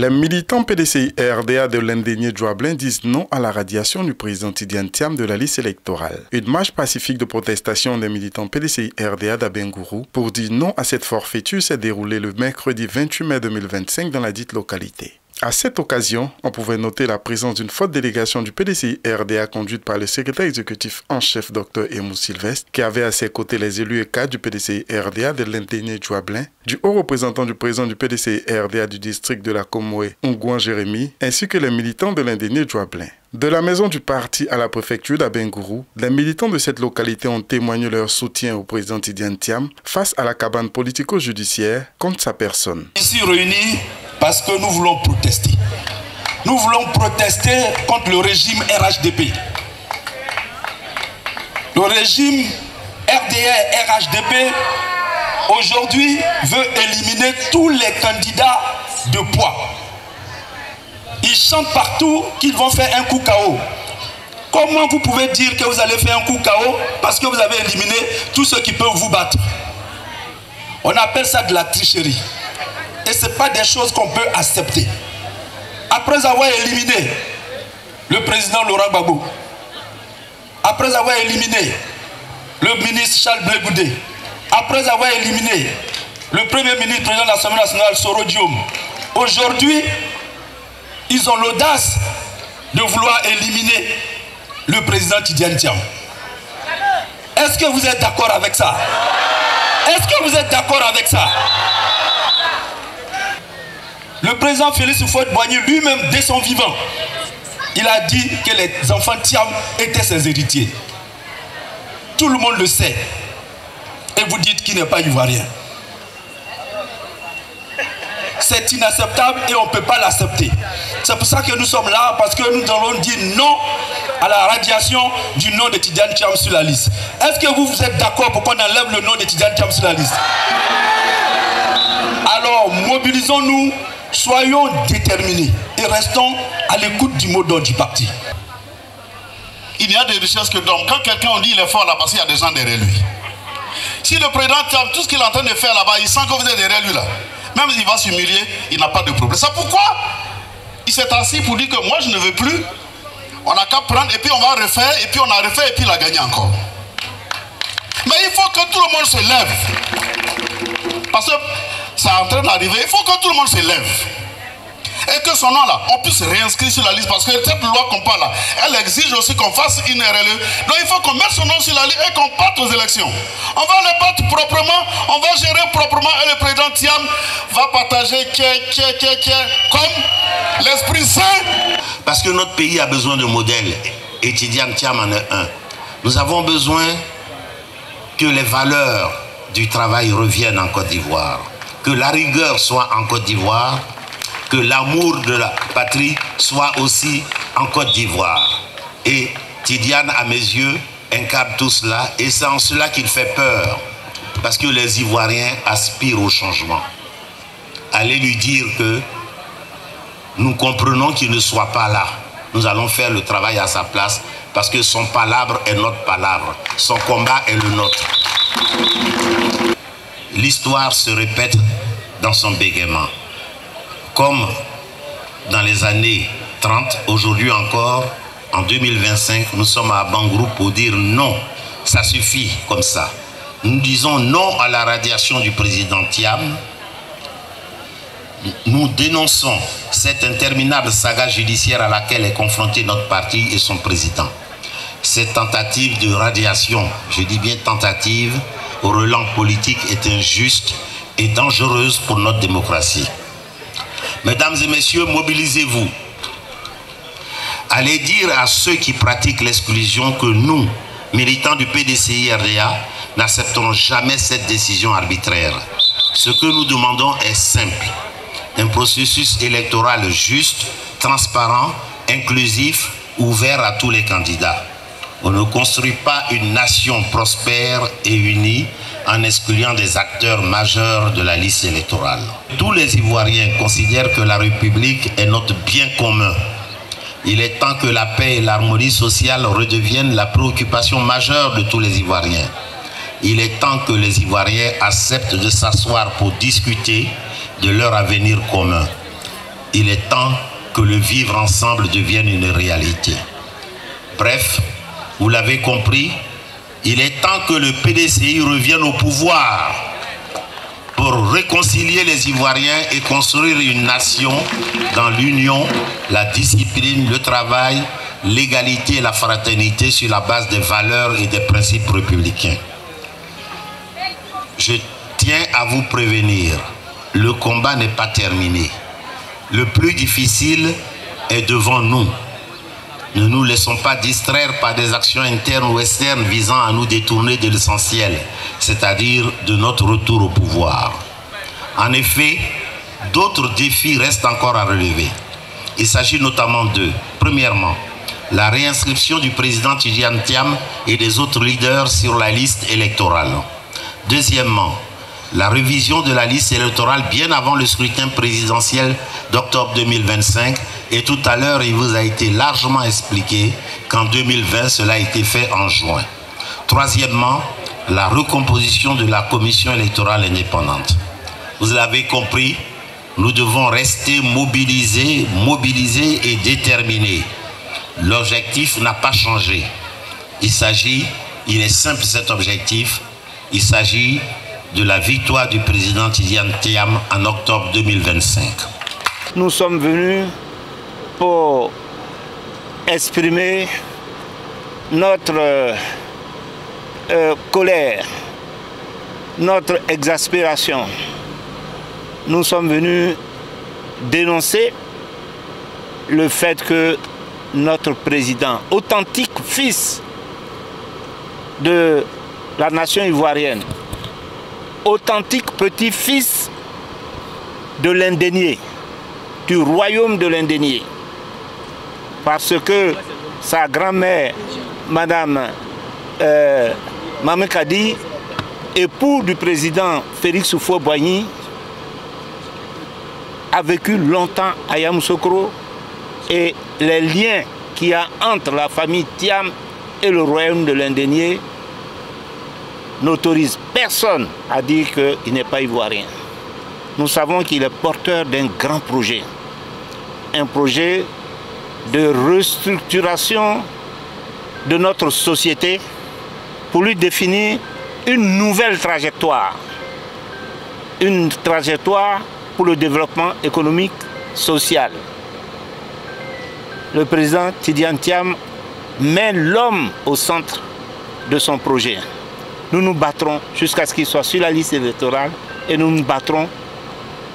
Les militants PDCI et RDA de l'Indénié Djoablin disent non à la radiation du président Tidiane Thiam de la liste électorale. Une marche pacifique de protestation des militants PDCI et RDA d'Abengourou pour dire non à cette forfaiture s'est déroulée le mercredi 28 mai 2025 dans la dite localité. À cette occasion, on pouvait noter la présence d'une forte délégation du PDCI RDA conduite par le secrétaire exécutif en chef Dr Emou Sylvestre, qui avait à ses côtés les élus et cadres du PDCI RDA de l'Indénié Djoablin, du haut représentant du président du PDCI RDA du district de la Comoé, Ongouan Jérémy, ainsi que les militants de l'Indénié Djoablin. De la maison du parti à la préfecture d'Abengourou, les militants de cette localité ont témoigné leur soutien au président Tidiane Thiam face à la cabane politico-judiciaire contre sa personne. Ici réunis parce que nous voulons protester. Nous voulons protester contre le régime RHDP. Le régime RDA-RHDP aujourd'hui veut éliminer tous les candidats de poids. Ils chantent partout qu'ils vont faire un coup KO. Comment vous pouvez dire que vous allez faire un coup KO parce que vous avez éliminé tous ceux qui peuvent vous battre? On appelle ça de la tricherie. Et ce n'est pas des choses qu'on peut accepter. Après avoir éliminé le président Laurent Gbagbo, après avoir éliminé le ministre Charles Blé Goudé, après avoir éliminé le premier ministre président de l'Assemblée nationale Soro Diom, aujourd'hui, ils ont l'audace de vouloir éliminer le président Tidiane Thiam. Est-ce que vous êtes d'accord avec ça? Est-ce que vous êtes d'accord avec ça? Le président Félix Houphouët-Boigny lui-même, dès son vivant, il a dit que les enfants Thiam étaient ses héritiers. Tout le monde le sait. Et vous dites qu'il n'est pas ivoirien. C'est inacceptable et on ne peut pas l'accepter. C'est pour ça que nous sommes là, parce que nous allons dire non à la radiation du nom de Tidiane Thiam sur la liste. Est-ce que vous êtes d'accord pour qu'on enlève le nom de Tidiane Thiam sur la liste? Alors, mobilisons-nous, soyons déterminés et restons à l'écoute du mot d'ordre du parti. Il y a des richesses que d'hommes. Quand quelqu'un dit il est fort là-bas, il y a des gens derrière lui. Si le président Thiam, tout ce qu'il est en train de faire là-bas, il sent que vous êtes derrière lui là. Même s'il va s'humilier, il n'a pas de problème. C'est pourquoi il s'est assis pour dire que moi je ne veux plus. On n'a qu'à prendre et puis on va refaire et puis on a refait et puis il a gagné encore. Mais il faut que tout le monde se lève. Parce que c'est en train d'arriver. Il faut que tout le monde se lève. Et que son nom là, on puisse réinscrire sur la liste. Parce que cette loi qu'on parle là, elle exige aussi qu'on fasse une RLE. Donc il faut qu'on mette son nom sur la liste et qu'on parte aux élections. On va les battre proprement, on va gérer proprement et le président Thiam va partager comme l'Esprit Saint. Parce que notre pays a besoin de modèles et Tidiane Thiam en est un. Nous avons besoin que les valeurs du travail reviennent en Côte d'Ivoire, que la rigueur soit en Côte d'Ivoire, que l'amour de la patrie soit aussi en Côte d'Ivoire. Et Tidiane, à mes yeux, incarne tout cela et c'est en cela qu'il fait peur. Parce que les Ivoiriens aspirent au changement. Allez lui dire que nous comprenons qu'il ne soit pas là. Nous allons faire le travail à sa place parce que son palabre est notre palabre. Son combat est le nôtre. L'histoire se répète dans son bégaiement. Comme dans les années 30, aujourd'hui encore, en 2025, nous sommes à Abengourou pour dire non, ça suffit comme ça. Nous disons non à la radiation du président Thiam. Nous dénonçons cette interminable saga judiciaire à laquelle est confronté notre parti et son président. Cette tentative de radiation, je dis bien tentative, au relent politique est injuste et dangereuse pour notre démocratie. Mesdames et messieurs, mobilisez-vous. Allez dire à ceux qui pratiquent l'exclusion que nous, militants du PDCI-RDA, n'accepterons jamais cette décision arbitraire. Ce que nous demandons est simple. Un processus électoral juste, transparent, inclusif, ouvert à tous les candidats. On ne construit pas une nation prospère et unie en excluant des acteurs majeurs de la liste électorale. Tous les Ivoiriens considèrent que la République est notre bien commun. Il est temps que la paix et l'harmonie sociale redeviennent la préoccupation majeure de tous les Ivoiriens. Il est temps que les Ivoiriens acceptent de s'asseoir pour discuter de leur avenir commun. il est temps que le vivre ensemble devienne une réalité. Bref, vous l'avez compris, il est temps que le PDCI revienne au pouvoir pour réconcilier les Ivoiriens et construire une nation dans l'union, la discipline, le travail, l'égalité et la fraternité sur la base des valeurs et des principes républicains. Je tiens à vous prévenir, le combat n'est pas terminé. Le plus difficile est devant nous. Ne nous laissons pas distraire par des actions internes ou externes visant à nous détourner de l'essentiel, c'est-à-dire de notre retour au pouvoir. En effet, d'autres défis restent encore à relever. Il s'agit notamment de, premièrement, la réinscription du président Tidjane Thiam et des autres leaders sur la liste électorale. Deuxièmement, la révision de la liste électorale bien avant le scrutin présidentiel d'octobre 2025. Et tout à l'heure, il vous a été largement expliqué qu'en 2020, cela a été fait en juin. Troisièmement, la recomposition de la commission électorale indépendante. Vous l'avez compris, nous devons rester mobilisés et déterminés. L'objectif n'a pas changé. Il est simple cet objectif, il s'agit de la victoire du président Tidjane Thiam en octobre 2025. Nous sommes venus pour exprimer notre colère, notre exaspération. Nous sommes venus dénoncer le fait que notre président, authentique fils de la nation ivoirienne, authentique petit-fils de l'Indénié, du royaume de l'Indénié, parce que sa grand-mère, Madame Mamé Kadi, époux du président Félix Houphouët-Boigny, a vécu longtemps à Yamoussoukro, et les liens qu'il y a entre la famille Thiam et le royaume de l'Indénié n'autorisent personne à dire qu'il n'est pas ivoirien. Nous savons qu'il est porteur d'un grand projet, un projet de restructuration de notre société pour lui définir une nouvelle trajectoire, une trajectoire pour le développement économique, social. Le président Tidjane Thiam met l'homme au centre de son projet. Nous nous battrons jusqu'à ce qu'il soit sur la liste électorale et nous nous battrons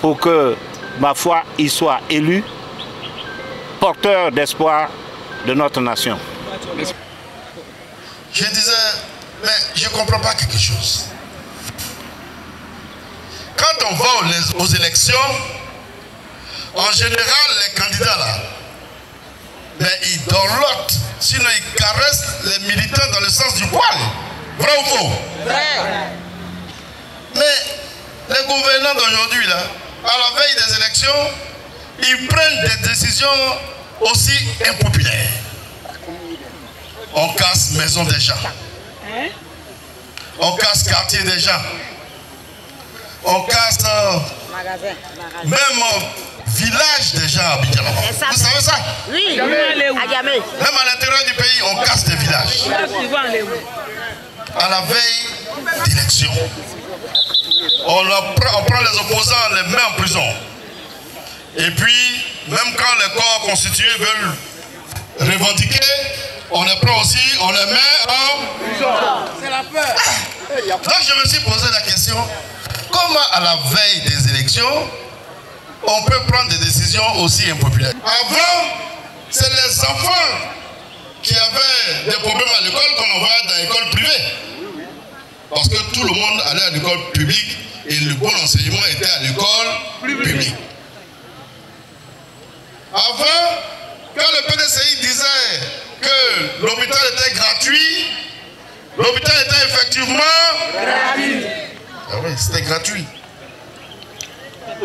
pour que, ma foi, il soit élu porteur d'espoir de notre nation. Je disais, mais je ne comprends pas quelque chose. Quand on va aux élections, en général, les candidats là, mais ils dorlotent, sinon ils caressent les militants dans le sens du poil. Vrai ou faux? Vrai. Mais les gouvernants d'aujourd'hui, là, à la veille des élections, ils prennent des décisions aussi impopulaires. On casse maison des gens. On casse quartier des gens. On casse même village des gens à Abidjan. Vous savez ça? Oui. Même à l'intérieur du pays, on casse des villages. À la veille d'élection, on prend les opposants, on les met en prison. Et puis, même quand les corps constitués veulent revendiquer, on les prend aussi, on les met en prison. C'est la peur. Donc je me suis posé la question, comment à la veille des élections, on peut prendre des décisions aussi impopulaires? Avant, c'est les enfants qui avaient des problèmes à l'école qu'on envoyait dans l'école privée. Parce que tout le monde allait à l'école publique et le bon enseignement était à l'école publique. Avant, quand le PDCI disait que l'hôpital était gratuit, l'hôpital était effectivement gratuit. Ah oui, c'était gratuit.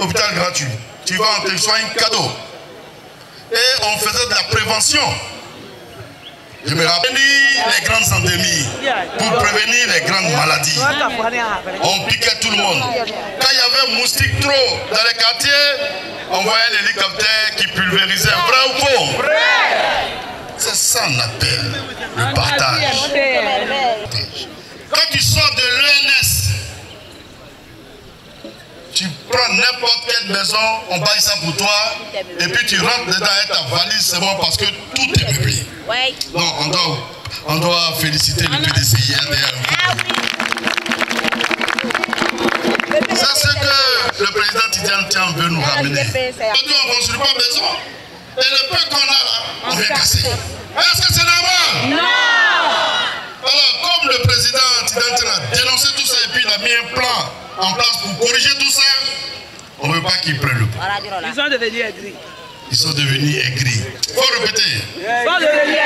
Hôpital gratuit. Tu vas en tes soins cadeau. Et on faisait de la prévention. Je me rappelle les grandes endémies pour prévenir les grandes maladies. On piquait tout le monde. Quand il y avait un moustique trop dans les quartiers, on voyait l'hélicoptère qui pulvérisait. Vrai ou faux? C'est ça qu'on appelle le partage. Quand tu sors de l'ENS, tu prends n'importe quelle maison, on baille ça pour toi, et puis tu rentres dedans avec ta valise seulement parce que tout est meublé. Donc on doit féliciter le PDCI RDA. C'est ce que le président Tidjane Thiam veut nous ramener. Aujourd'hui on ne construit pas maison, et le peu qu'on a là, on vient casser. Est-ce que c'est normal? Non! Alors comme le président Tidjane Thiam a dénoncé tout ça et puis il a mis un plan en place pour corriger tout ça, on ne veut pas qu'ils prennent le pouvoir. Ils sont devenus aigris. Ils sont devenus aigris. Il faut répéter. Ils sont devenus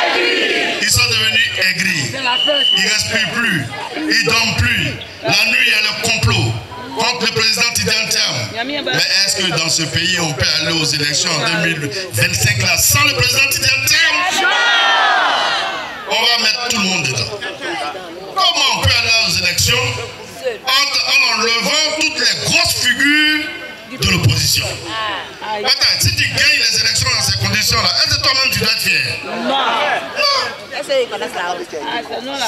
aigris. Ils sont devenus aigris. Ils ne respirent plus. Ils ne dorment plus. La nuit, il y a le complot contre le président Tidjane Thiam. Mais est-ce que dans ce pays, on peut aller aux élections en 2025 là, sans le président Tidjane Thiam? On va mettre tout le monde dedans. Comment on peut aller aux élections en enlevant toutes les grosses figures de l'opposition? Attends, si tu gagnes les élections dans ces conditions-là, est-ce que toi-même tu dois être fier? Non.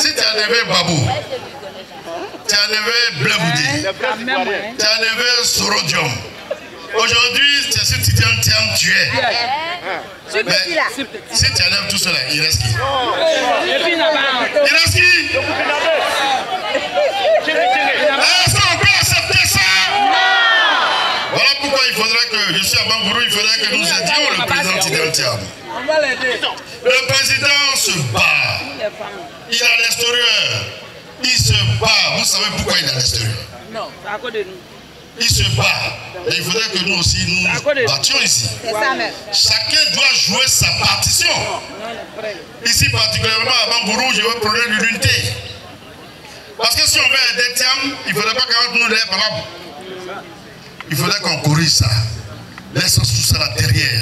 Si tu as enlevé Babou, tu as enlevé Bleboudi, tu as enlevé Sorodium, aujourd'hui, tu es sur Tidjane Thiam, tu es. Mais si tu enlèves tout cela, il reste qui? Il reste qui? Est-ce qu'on peut accepter ça? Voilà pourquoi il faudrait que, je suis à Bangourou, il faudrait que nous aidions le président Tidjane Thiam. Le président se bat. Il est à l'extérieur. Il se bat. Vous savez pourquoi il est à l'extérieur? Non, c'est à cause de nous. Il se bat. Et il faudrait que nous aussi nous battions ici. Chacun doit jouer sa partition. Ici particulièrement à Bangourou, je veux prendre l'unité. Parce que si on veut aider Thiam, il ne faudrait pas qu'on nous lève par là. Il faudrait qu'on corrige ça. Laissons tout ça là derrière.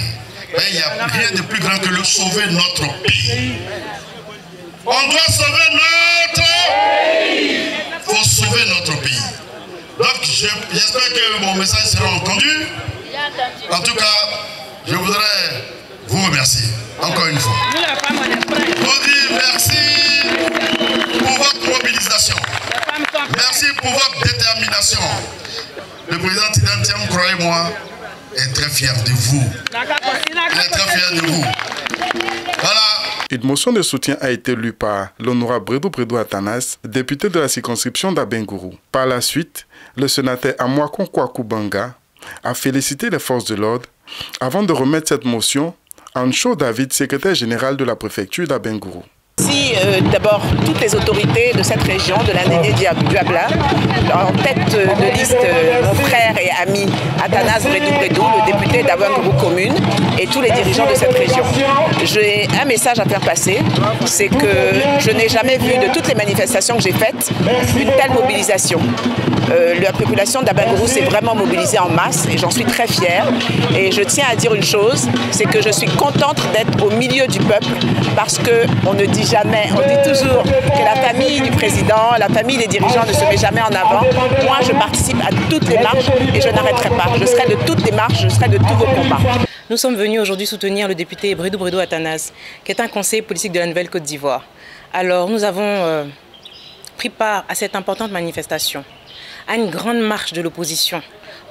Il n'y a rien de plus grand que le sauver notre pays. On doit sauver notre pays. Il faut sauver notre pays. Donc j'espère que mon message sera entendu. En tout cas, je voudrais vous remercier encore une fois. Vous dire merci pour votre mobilisation. Merci pour votre détermination. Le président Tidjane Thiam, croyez-moi, est très fier de vous. Il est très fier de vous. Voilà. Une motion de soutien a été lue par l'honorable Bredou Bredou Atanas, député de la circonscription d'Abengourou. Par la suite, le sénateur Amwakon Kwaku Banga a félicité les forces de l'ordre avant de remettre cette motion à Ncho David, secrétaire général de la préfecture d'Abengourou. Merci d'abord toutes les autorités de cette région, de l'Indénié Diabla, en tête de liste mon frère et ami Atanas Bredou Bredou, le député d'Abengourou commune, et tous les dirigeants de cette région. J'ai un message à faire passer, c'est que je n'ai jamais vu de toutes les manifestations que j'ai faites une telle mobilisation. La population d'Abengourou s'est vraiment mobilisée en masse et j'en suis très fière. Et je tiens à dire une chose, c'est que je suis contente d'être au milieu du peuple parce qu'on ne dit jamais, on dit toujours que la famille du président, la famille des dirigeants ne se met jamais en avant. Moi, je participe à toutes les marches et je n'arrêterai pas. Je serai de toutes les marches, je serai de tous vos combats. Nous sommes venus aujourd'hui soutenir le député Bredou Bredou Atanas, qui est un conseiller politique de la Nouvelle-Côte d'Ivoire. Alors, nous avons pris part à cette importante manifestation, à une grande marche de l'opposition,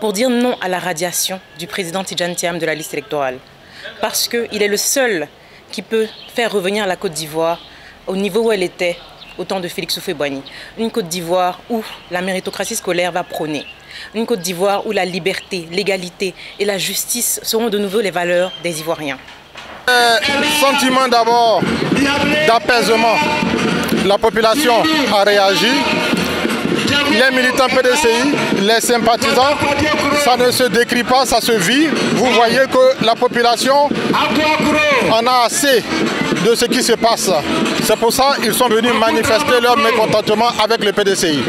pour dire non à la radiation du président Tidjane Thiam de la liste électorale. Parce qu'il est le seul qui peut faire revenir la Côte d'Ivoire au niveau où elle était au temps de Félix Houphouët-Boigny. Une Côte d'Ivoire où la méritocratie scolaire va prôner. Une Côte d'Ivoire où la liberté, l'égalité et la justice seront de nouveau les valeurs des Ivoiriens. Sentiment d'abord d'apaisement. La population a réagi. Les militants PDCI, les sympathisants, ça ne se décrit pas, ça se vit. Vous voyez que la population en a assez de ce qui se passe. C'est pour ça qu'ils sont venus manifester leur mécontentement avec le PDCI.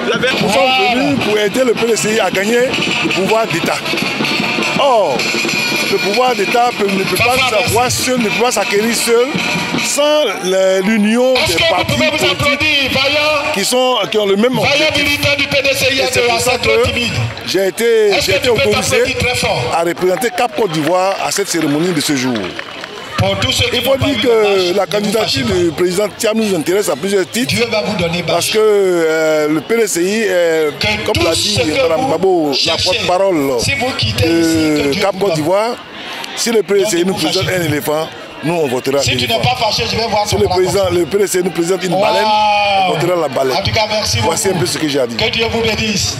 Nous sommes venus pour aider le PDCI à gagner le pouvoir d'État. Or, le pouvoir d'État ne peut pas savoir seul, ne peut pas s'acquérir seul sans l'union des partis politiques qui ont le même objectif. C'est pour ça que j'ai été autorisé à représenter Cap Côte d'Ivoire à cette cérémonie de ce jour. Il faut dire que la candidature du président Thiam nous intéresse à plusieurs titres parce que le PDCI, comme l'a dit Mme Babo, la porte-parole de Cap Côte d'Ivoire, si le PDCI nous présente un éléphant, nous on votera l'éléphant. Si le PDCI nous présente une baleine, on votera la baleine. Voici un peu ce que j'ai à dire. Que Dieu vous bénisse.